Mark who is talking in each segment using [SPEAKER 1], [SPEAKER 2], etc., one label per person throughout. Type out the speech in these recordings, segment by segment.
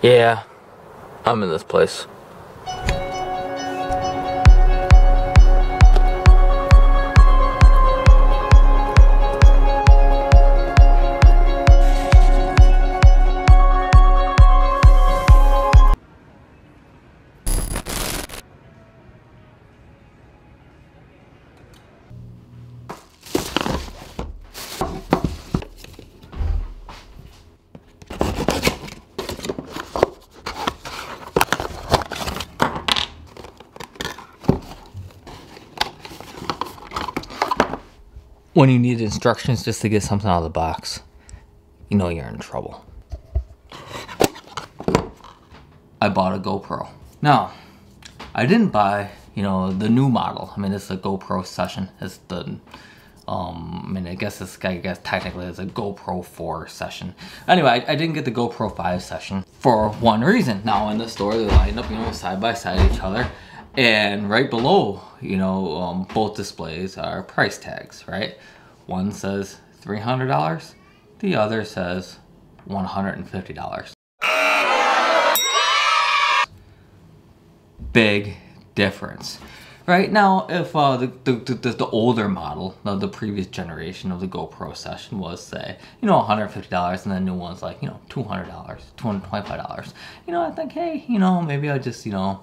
[SPEAKER 1] Yeah, I'm in this place. When you need instructions just to get something out of the box, you know you're in trouble. I bought a GoPro. Now, I didn't buy, you know, the new model. I mean, it's a GoPro Session. It's the, I guess technically it's a GoPro 4 Session. Anyway, I didn't get the GoPro 5 Session for one reason. Now in the store, they're lined up, you know, side by side each other. And right below, you know, both displays are price tags, right? One says $300, the other says $150. Big difference. Right now, if the older model of the previous generation of the GoPro Session was, say, you know, $150, and the new one's like, you know, $200, $225, you know, I think, hey, you know, maybe I'll just, you know,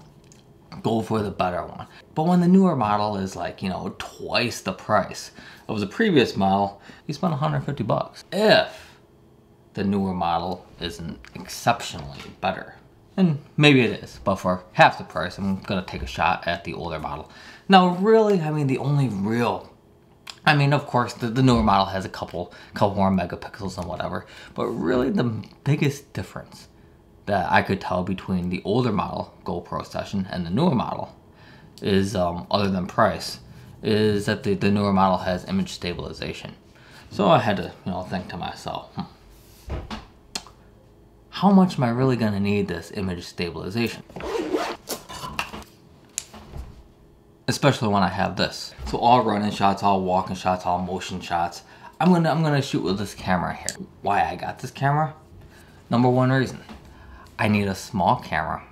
[SPEAKER 1] go for the better one. But when the newer model is like, you know, twice the price of the previous model, you spend 150 bucks. If the newer model isn't exceptionally better. And maybe it is, but for half the price, I'm gonna take a shot at the older model. Now, really, I mean, the only real, I mean, of course, the newer model has a couple more megapixels and whatever, but really the biggest difference that I could tell between the older model GoPro Session and the newer model is, other than price, is that the newer model has image stabilization. So I had to, you know, think to myself, how much am I really gonna need this image stabilization? Especially when I have this. So all running shots, all walking shots, all motion shots, I'm gonna shoot with this camera here. Why I got this camera? Number one reason. I need a small camera,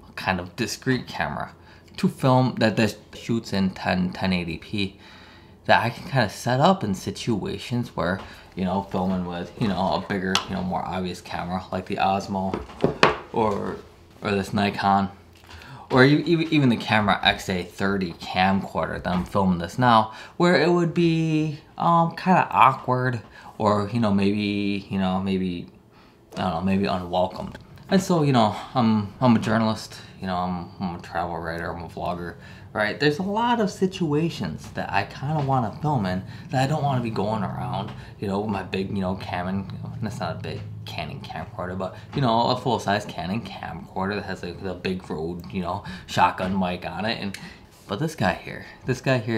[SPEAKER 1] a kind of discreet camera, to film that shoots in 1080p, that I can kind of set up in situations where, you know, filming with, you know, a bigger, you know, more obvious camera like the Osmo or this Nikon, or even the camera XA30 camcorder that I'm filming this now, where it would be kind of awkward, or, you know, maybe I don't know, maybe unwelcomed. And so, you know, I'm a journalist, you know, I'm a travel writer, I'm a vlogger, right? There's a lot of situations that I kind of want to film in that I don't want to be going around, you know, with my big, you know, Canon, that's not a big Canon camcorder, but, you know, a full-size Canon camcorder that has a big Rode, you know, shotgun mic on it. But this guy here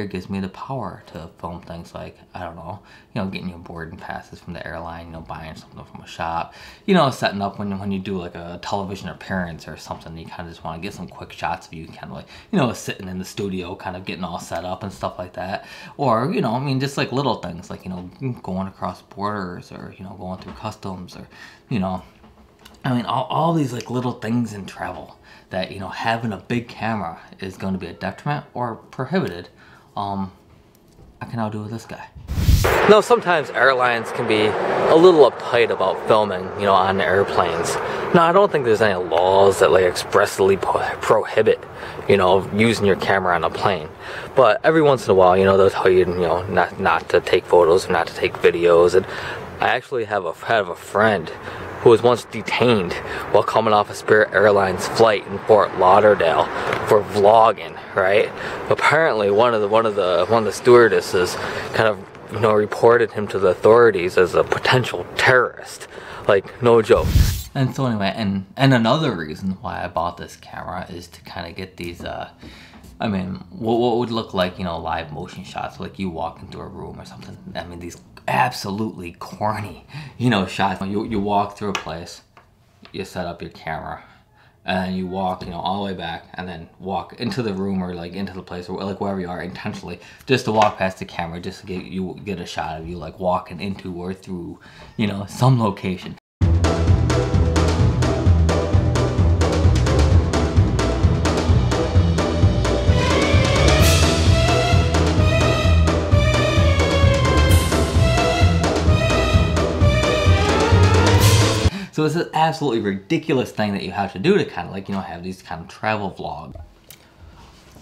[SPEAKER 1] gives me the power to film things like, I don't know, you know, getting your boarding passes from the airline, you know, buying something from a shop, you know, setting up when you do like a television appearance or something, you kind of just want to get some quick shots of you kind of like, you know, sitting in the studio, kind of getting all set up and stuff like that. Or, you know, I mean, just like little things like, you know, going across borders, or, you know, going through customs, or, you know, I mean, all these like little things in travel that, you know, having a big camera is going to be a detriment or prohibited, I can now do with this guy. Now, sometimes airlines can be a little uptight about filming, you know, on airplanes. Now, I don't think there's any laws that like expressly prohibit, you know, using your camera on a plane. But every once in a while, you know, they'll tell you, you know, not to take photos or not to take videos. And I actually have a friend who was once detained while coming off a Spirit Airlines flight in Fort Lauderdale for vlogging, right? Apparently one of the stewardesses kind of, you know, reported him to the authorities as a potential terrorist. Like, no joke. And so anyway, and another reason why I bought this camera is to kind of get these, I mean, what would look like, you know, live motion shots, like you walk into a room or something. I mean, these absolutely corny, you know, shots. You walk through a place, you set up your camera, and you walk, you know, all the way back, and then walk into the room or like into the place, or like wherever you are intentionally, just to walk past the camera, just to get a shot of you like walking into or through, you know, some location. So it's an absolutely ridiculous thing that you have to do to kind of like, you know, have these kind of travel vlogs.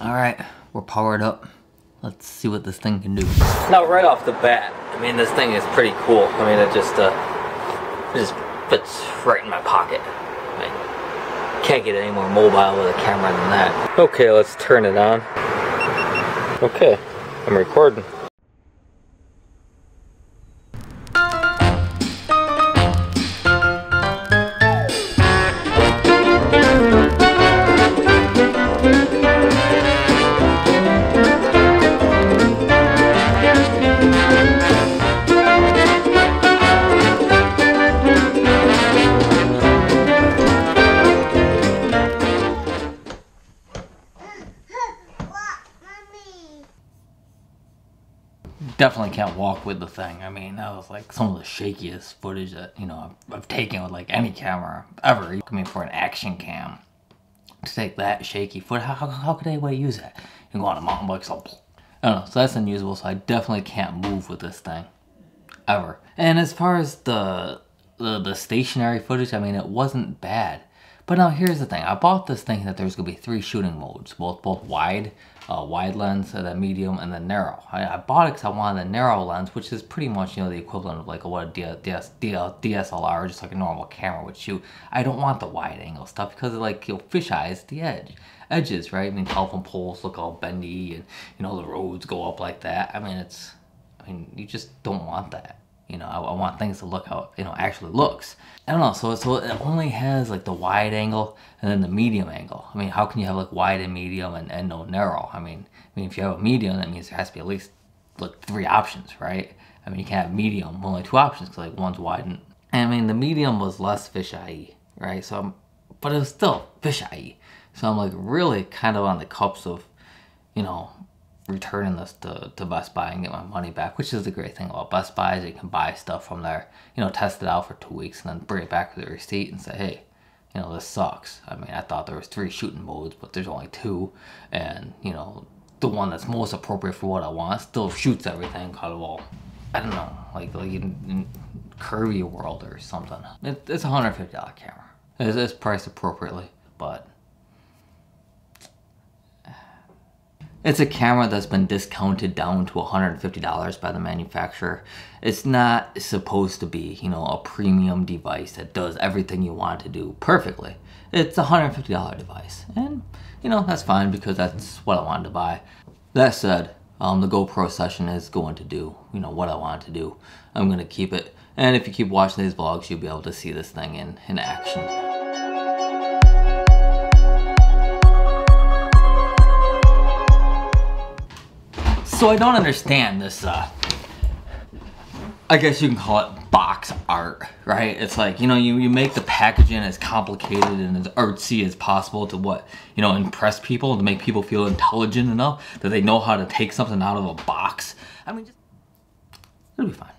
[SPEAKER 1] All right, we're powered up. Let's see what this thing can do. Now right off the bat, I mean, this thing is pretty cool. I mean, it just fits right in my pocket. I mean, can't get any more mobile with a camera than that. Okay, let's turn it on. Okay, I'm recording. Definitely can't walk with the thing. I mean, that was like some of the shakiest footage that, you know, I've taken with like any camera ever. I mean, for an action cam, to take that shaky footage, how could anybody use that? You can go on a mountain bike, so I don't know. So that's unusable. So I definitely can't move with this thing ever. And as far as the stationary footage, I mean, it wasn't bad. But now here's the thing. I bought this thinking that there's gonna be 3 shooting modes, both wide lens, and then medium, and then narrow. I bought it because I wanted the narrow lens, which is pretty much, you know, the equivalent of like what a DSLR, just like a normal camera would shoot. I don't want the wide angle stuff because it like, you know, fish eyes the edges, right? I mean, telephone poles look all bendy, and you know, the roads go up like that. I mean, you just don't want that. You know, I want things to look how, you know, actually looks. I don't know, so it only has like the wide angle and then the medium angle. I mean, how can you have like wide and medium and no narrow? I mean, if you have a medium, that means there has to be at least like 3 options, right? I mean, you can't have medium, only 2 options, because like one's wide and I mean, the medium was less fisheye, right? So, but it was still fisheye. So I'm like really kind of on the cups of, you know, returning this to Best Buy and get my money back, which is the great thing about Best Buy is you can buy stuff from there, you know, test it out for 2 weeks and then bring it back with a receipt and say, hey, you know, this sucks. I mean, I thought there was 3 shooting modes, but there's only 2, and you know, the one that's most appropriate for what I want still shoots everything kind of all, I don't know, like in curvy world or something. It's a $150 camera. It's priced appropriately, but it's a camera that's been discounted down to $150 by the manufacturer. It's not supposed to be, you know, a premium device that does everything you want to do perfectly. It's a $150 device, and you know, that's fine because that's what I wanted to buy. That said, the GoPro Session is going to do, you know, what I want it to do. I'm going to keep it, and if you keep watching these vlogs, you'll be able to see this thing in action. So I don't understand this, I guess you can call it box art, right? It's like, you know, you make the packaging as complicated and as artsy as possible to what, you know, impress people, to make people feel intelligent enough that they know how to take something out of a box. I mean, it'll be fine.